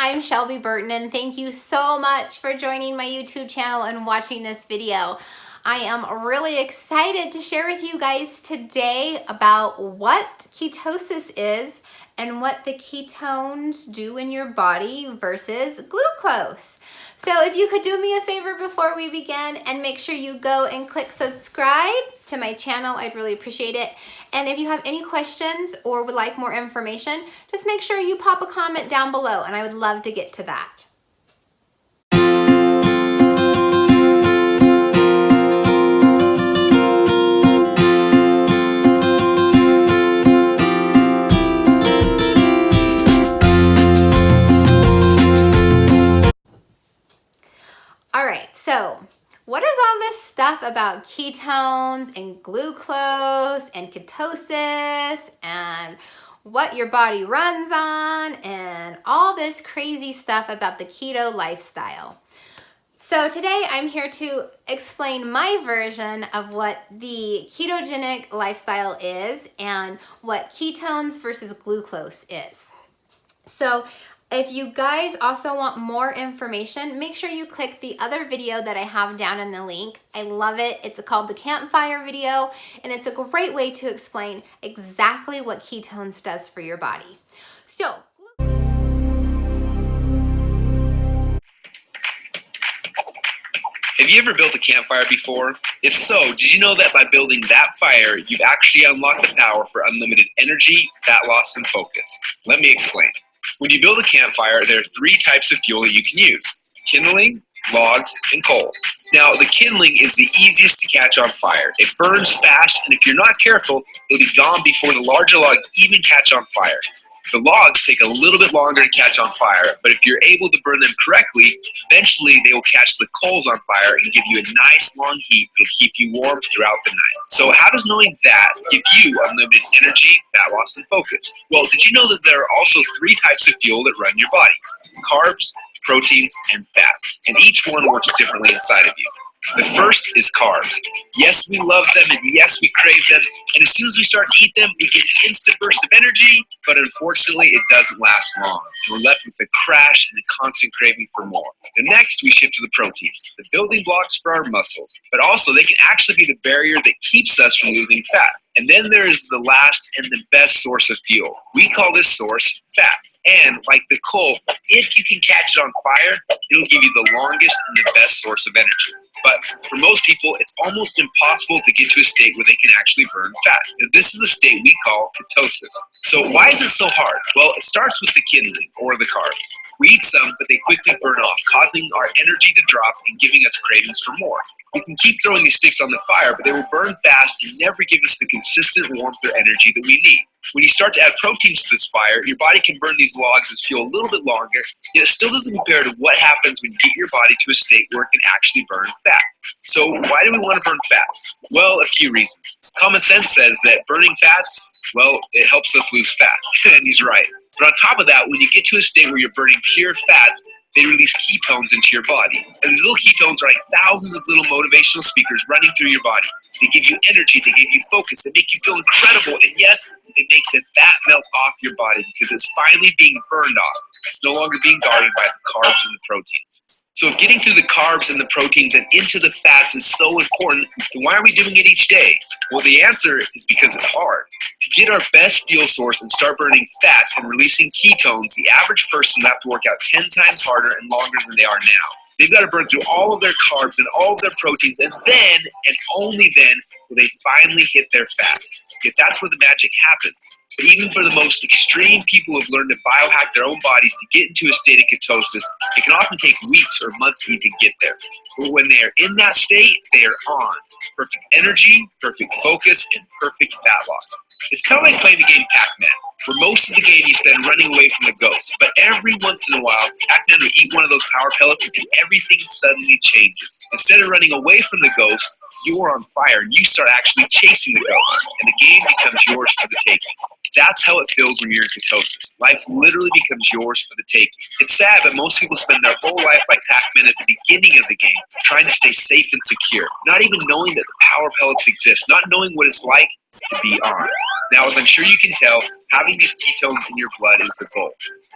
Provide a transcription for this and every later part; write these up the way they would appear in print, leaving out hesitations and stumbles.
I'm Shelby Burton, and thank you so much for joining my YouTube channel and watching this video. I am really excited to share with you guys today about what ketosis is and what the ketones do in your body versus glucose. So if you could do me a favor before we begin and make sure you go and click subscribe to my channel, I'd really appreciate it. And if you have any questions or would like more information, just make sure you pop a comment down below and I would love to get to that. All right, so what is all this stuff about ketones and glucose and ketosis and what your body runs on and all this crazy stuff about the keto lifestyle? So today I'm here to explain my version of what the ketogenic lifestyle is and what ketones versus glucose is. So if you guys also want more information, make sure you click the other video that I have down in the link. I love it. It's called the campfire video, and it's a great way to explain exactly what ketones does for your body. So, have you ever built a campfire before? If so, did you know that by building that fire, you've actually unlocked the power for unlimited energy, fat loss, and focus? Let me explain. When you build a campfire, there are 3 types of fuel that you can use: kindling, logs, and coal. Now, the kindling is the easiest to catch on fire. It burns fast, and if you're not careful, it'll be gone before the larger logs even catch on fire. The logs take a little bit longer to catch on fire, but if you're able to burn them correctly, eventually they will catch the coals on fire and give you a nice long heat that'll keep you warm throughout the night. So how does knowing that give you unlimited energy, fat loss, and focus? Well, did you know that there are also 3 types of fuel that run your body? Carbs, proteins, and fats. And each one works differently inside of you. The first is carbs. Yes, we love them, and yes, we crave them. And as soon as we start to eat them, we get an instant burst of energy, but unfortunately, it doesn't last long. We're left with a crash and a constant craving for more. The next, we shift to the proteins, the building blocks for our muscles. But also, they can actually be the barrier that keeps us from losing fat. And then there is the last and the best source of fuel. We call this source fat. And like the coal, if you can catch it on fire, it'll give you the longest and the best source of energy. But for most people, it's almost impossible to get to a state where they can actually burn fat. Now, this is a state we call ketosis. So why is it so hard? Well, it starts with the kindling, or the carbs. We eat some, but they quickly burn off, causing our energy to drop and giving us cravings for more. We can keep throwing these sticks on the fire, but they will burn fast and never give us the consistent warmth or energy that we need. When you start to add proteins to this fire, your body can burn these logs as fuel a little bit longer, yet it still doesn't compare to what happens when you get your body to a state where it can actually burn fat. So why do we want to burn fats? Well, a few reasons. Common sense says that burning fats, well, it helps us lose fat, and he's right. But on top of that, when you get to a state where you're burning pure fats, they release ketones into your body. And these little ketones are like thousands of little motivational speakers running through your body. They give you energy, they give you focus, they make you feel incredible, and yes, they make the fat melt off your body because it's finally being burned off. It's no longer being guarded by the carbs and the proteins. So if getting through the carbs and the proteins and into the fats is so important, then why are we doing it each day? Well, the answer is because it's hard. To get our best fuel source and start burning fats and releasing ketones, the average person will have to work out 10 times harder and longer than they are now. They've got to burn through all of their carbs and all of their proteins, and then, and only then, will they finally hit their fat. Yet that's where the magic happens. But even for the most extreme people who have learned to biohack their own bodies to get into a state of ketosis, it can often take weeks or months to even get there. But when they are in that state, they are on. Perfect energy, perfect focus, and perfect fat loss. It's kind of like playing the game Pac-Man, where most of the game you spend running away from the ghost. But every once in a while, Pac-Man will eat one of those power pellets and everything suddenly changes. Instead of running away from the ghost, you're on fire and you start actually chasing the ghost. And the game becomes yours for the taking. That's how it feels when you're in ketosis. Life literally becomes yours for the taking. It's sad, but most people spend their whole life like Pac-Man at the beginning of the game, trying to stay safe and secure, not even knowing that the power pellets exist, not knowing what it's like to be on. Now, as I'm sure you can tell, having these ketones in your blood is the goal.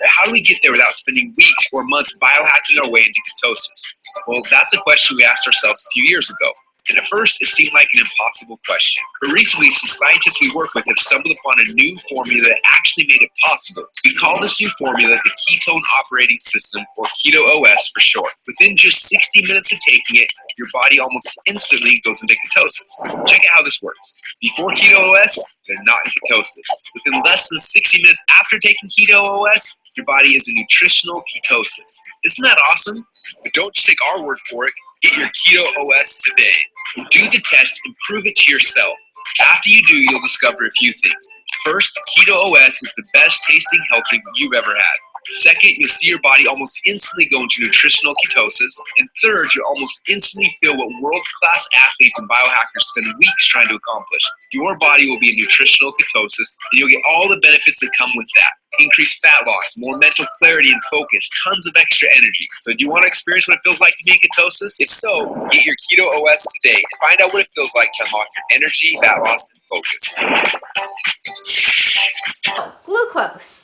How do we get there without spending weeks or months biohacking our way into ketosis? Well, that's a question we asked ourselves a few years ago. And at first, it seemed like an impossible question. But recently, some scientists we work with have stumbled upon a new formula that actually made it possible. We call this new formula the Ketone Operating System, or Keto OS for short. Within just 60 minutes of taking it, your body almost instantly goes into ketosis. Check out how this works. Before Keto OS, they're not in ketosis. Within less than 60 minutes after taking Keto OS, your body is in nutritional ketosis. Isn't that awesome? But don't just take our word for it. Get your Keto OS today. Do the test and prove it to yourself. After you do, you'll discover a few things. First, Keto OS is the best tasting health drink you've ever had. Second, you'll see your body almost instantly go into nutritional ketosis. And third, you'll almost instantly feel what world-class athletes and biohackers spend weeks trying to accomplish. Your body will be in nutritional ketosis, and you'll get all the benefits that come with that. Increased fat loss, more mental clarity and focus, tons of extra energy. So do you want to experience what it feels like to be in ketosis? If so, get your Keto OS today and find out what it feels like to unlock your energy, fat loss, and focus. Glucose.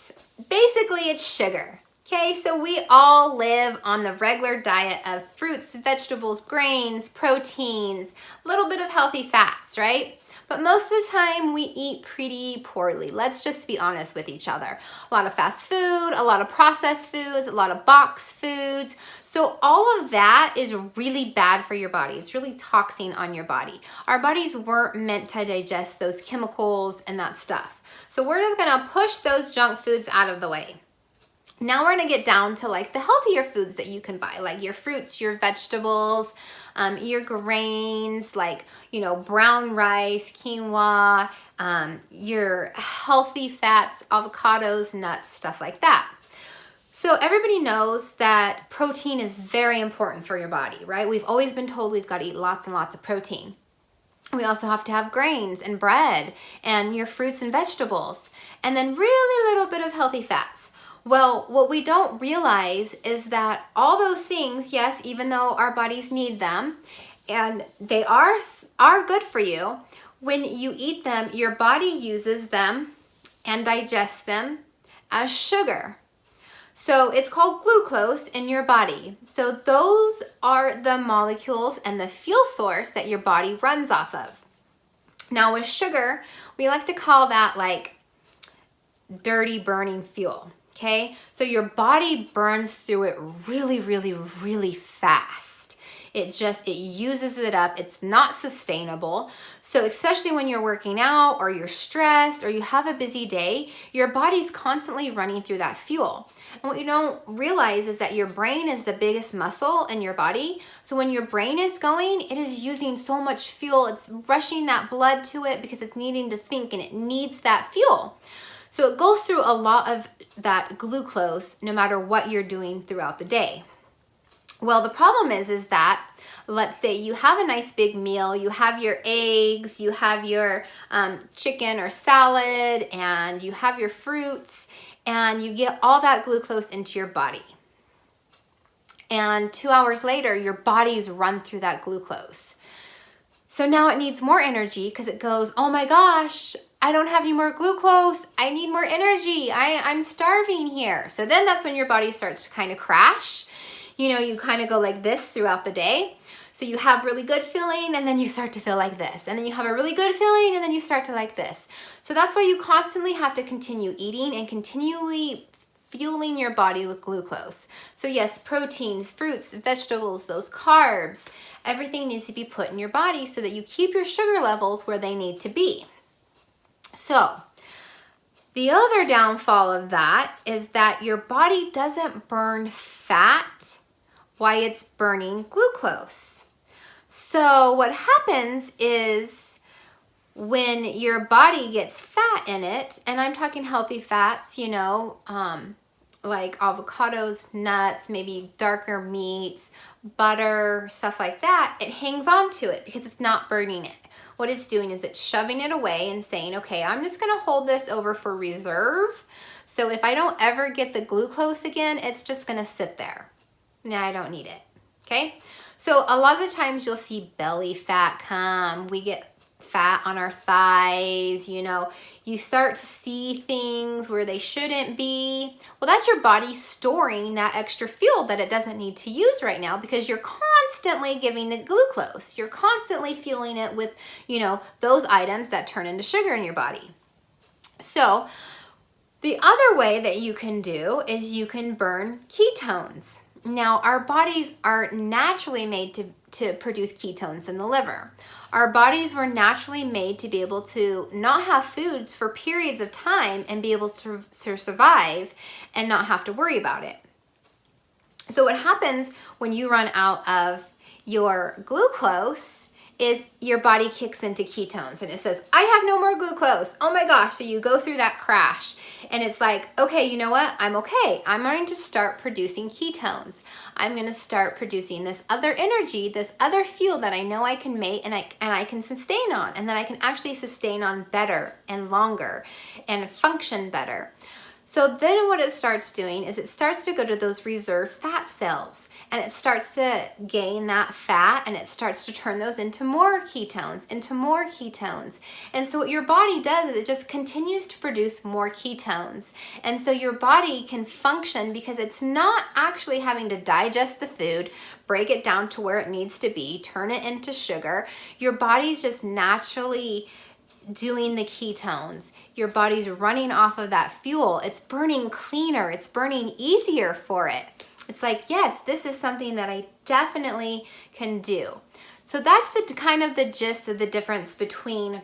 Basically, it's sugar. Okay, so we all live on the regular diet of fruits, vegetables, grains, proteins, a little bit of healthy fats, right? But most of the time we eat pretty poorly. Let's just be honest with each other. A lot of fast food, a lot of processed foods, a lot of boxed foods. So all of that is really bad for your body. It's really toxin on your body. Our bodies weren't meant to digest those chemicals and that stuff. So we're just gonna push those junk foods out of the way. Now we're gonna get down to like the healthier foods that you can buy, like your fruits, your vegetables, your grains, like, you know, brown rice, quinoa, your healthy fats, avocados, nuts, stuff like that. So everybody knows that protein is very important for your body, right? We've always been told we've got to eat lots and lots of protein. We also have to have grains and bread and your fruits and vegetables, and then really little bit of healthy fats. Well, what we don't realize is that all those things, yes, even though our bodies need them, and they are good for you, when you eat them, your body uses them and digests them as sugar. So it's called glucose in your body. So those are the molecules and the fuel source that your body runs off of. Now with sugar, we like to call that like dirty burning fuel, okay? So your body burns through it really, really, really fast. It uses it up. It's not sustainable. So especially when you're working out or you're stressed or you have a busy day, your body's constantly running through that fuel. And what you don't realize is that your brain is the biggest muscle in your body. So when your brain is going, it is using so much fuel. It's rushing that blood to it because it's needing to think and it needs that fuel. So it goes through a lot of that glucose no matter what you're doing throughout the day. Well, the problem is that, let's say you have a nice big meal, you have your eggs, you have your chicken or salad, and you have your fruits, and you get all that glucose into your body. And 2 hours later, your body's run through that glucose. So now it needs more energy because it goes, oh my gosh, I don't have any more glucose. I need more energy. I'm starving here. So then that's when your body starts to kind of crash. You know, you kind of go like this throughout the day. So you have really good feeling and then you start to feel like this. And then you have a really good feeling and then you start to like this. So that's why you constantly have to continue eating and continually fueling your body with glucose. So yes, protein, fruits, vegetables, those carbs, everything needs to be put in your body so that you keep your sugar levels where they need to be. So the other downfall of that is that your body doesn't burn fat while it's burning glucose. So what happens is when your body gets fat in it, and I'm talking healthy fats, you know, like avocados, nuts, maybe darker meats, butter, stuff like that, it hangs on to it because it's not burning it. What it's doing is it's shoving it away and saying, okay, I'm just gonna hold this over for reserve. So if I don't ever get the glucose again, it's just gonna sit there. Now I don't need it, okay? So a lot of the times you'll see belly fat come, we get fat on our thighs, you know, you start to see things where they shouldn't be. Well, that's your body storing that extra fuel that it doesn't need to use right now because you're constantly giving the glucose. You're constantly fueling it with, you know, those items that turn into sugar in your body. So the other way that you can do is you can burn ketones. Now, our bodies are naturally made to produce ketones in the liver. Our bodies were naturally made to be able to not have foods for periods of time and be able to survive and not have to worry about it. So what happens when you run out of your glucose is your body kicks into ketones and it says, I have no more glucose. Oh my gosh. So you go through that crash and it's like, okay, you know what? I'm okay. I'm going to start producing ketones. I'm going to start producing this other energy, this other fuel that I know I can make and I can sustain on, and that I can actually sustain on better and longer and function better. So then what it starts doing is it starts to go to those reserve fat cells and it starts to gain that fat and it starts to turn those into more ketones, into more ketones. And so what your body does is it just continues to produce more ketones. And so your body can function because it's not actually having to digest the food, break it down to where it needs to be, turn it into sugar. Your body's just naturally doing the ketones. Your body's running off of that fuel. It's burning cleaner. It's burning easier for it. It's like, yes, this is something that I definitely can do. So that's the kind of the gist of the difference between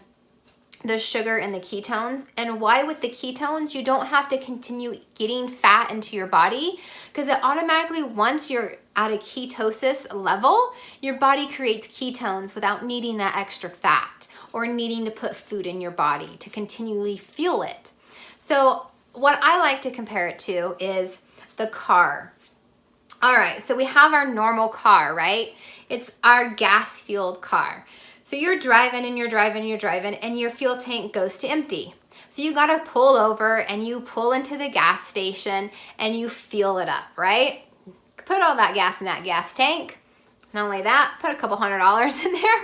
the sugar and the ketones, and why with the ketones you don't have to continue getting fat into your body, because it automatically, once you're at a ketosis level, your body creates ketones without needing that extra fat or needing to put food in your body to continually fuel it. So what I like to compare it to is the car. All right, so we have our normal car, right? It's our gas-fueled car. So you're driving and you're driving and you're driving and your fuel tank goes to empty. So you gotta pull over and you pull into the gas station and you fuel it up, right? Put all that gas in that gas tank. Not only that, put a couple $100 in there.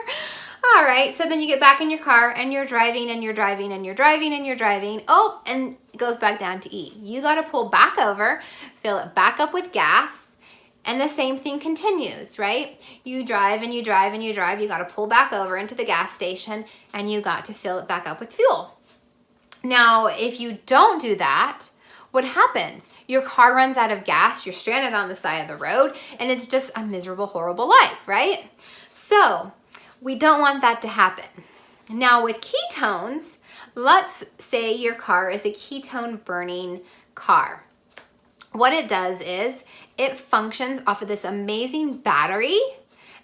All right, so then you get back in your car and you're driving and you're driving and you're driving and you're driving. Oh, and it goes back down to E. You gotta pull back over, fill it back up with gas, and the same thing continues, right? You drive and you drive and you drive, you gotta pull back over into the gas station and you got to fill it back up with fuel. Now, if you don't do that, what happens? Your car runs out of gas, you're stranded on the side of the road, and it's just a miserable, horrible life, right? So, we don't want that to happen. Now with ketones, let's say your car is a ketone burning car. What it does is it functions off of this amazing battery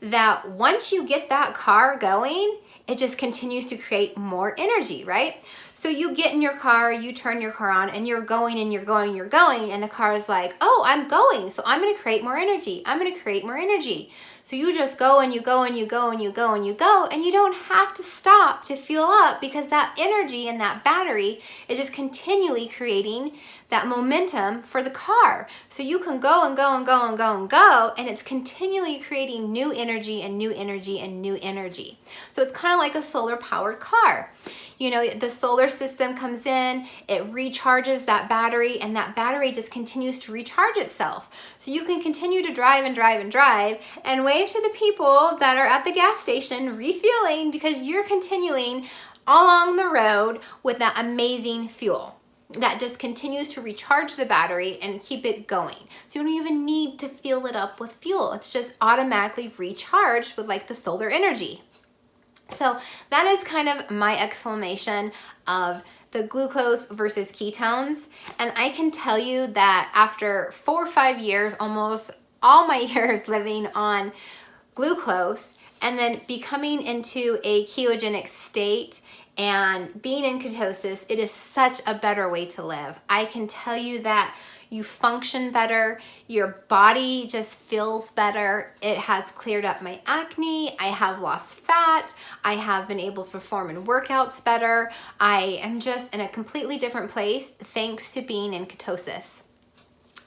that once you get that car going, it just continues to create more energy, right? So you get in your car, you turn your car on, and you're going and you're going, you're going, and the car is like, oh, I'm going, so I'm gonna create more energy. I'm gonna create more energy. So you just go and you go and you go and you go and you go, and you don't have to stop to fuel up because that energy and that battery is just continually creating that momentum for the car. So you can go and go and go and go and go, and it's continually creating new energy and new energy and new energy. So it's kind of like a solar powered car. You know, the solar system comes in, it recharges that battery, and that battery just continues to recharge itself. So you can continue to drive and drive and drive and wave to the people that are at the gas station refueling because you're continuing along the road with that amazing fuel that just continues to recharge the battery and keep it going. So you don't even need to fill it up with fuel. It's just automatically recharged with like the solar energy. So that is kind of my explanation of the glucose versus ketones. And I can tell you that after 4 or 5 years, almost all my years living on glucose and then becoming into a ketogenic state and being in ketosis, it is such a better way to live. I can tell you that you function better, your body just feels better. It has cleared up my acne, I have lost fat, I have been able to perform in workouts better. I am just in a completely different place thanks to being in ketosis.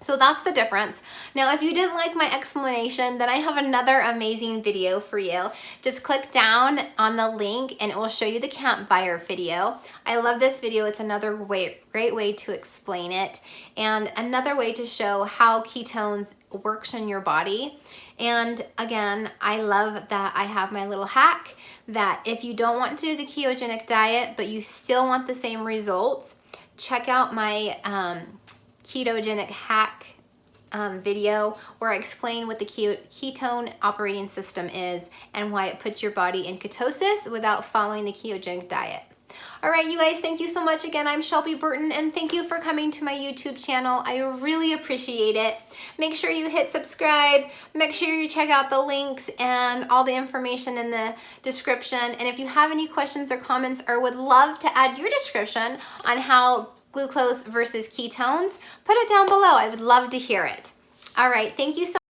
So that's the difference. Now, if you didn't like my explanation, then I have another amazing video for you. Just click down on the link and it will show you the campfire video. I love this video. It's another great way to explain it, and another way to show how ketones works in your body. And again, I love that I have my little hack that if you don't want to do the ketogenic diet, but you still want the same results, check out my ketogenic hack video where I explain what the ketone operating system is and why it puts your body in ketosis without following the ketogenic diet. All right, you guys, thank you so much again. I'm Shelby Burton, and thank you for coming to my YouTube channel. I really appreciate it. Make sure you hit subscribe. Make sure you check out the links and all the information in the description. And if you have any questions or comments or would love to add your description on how glucose versus ketones, put it down below. I would love to hear it. All right, thank you so much.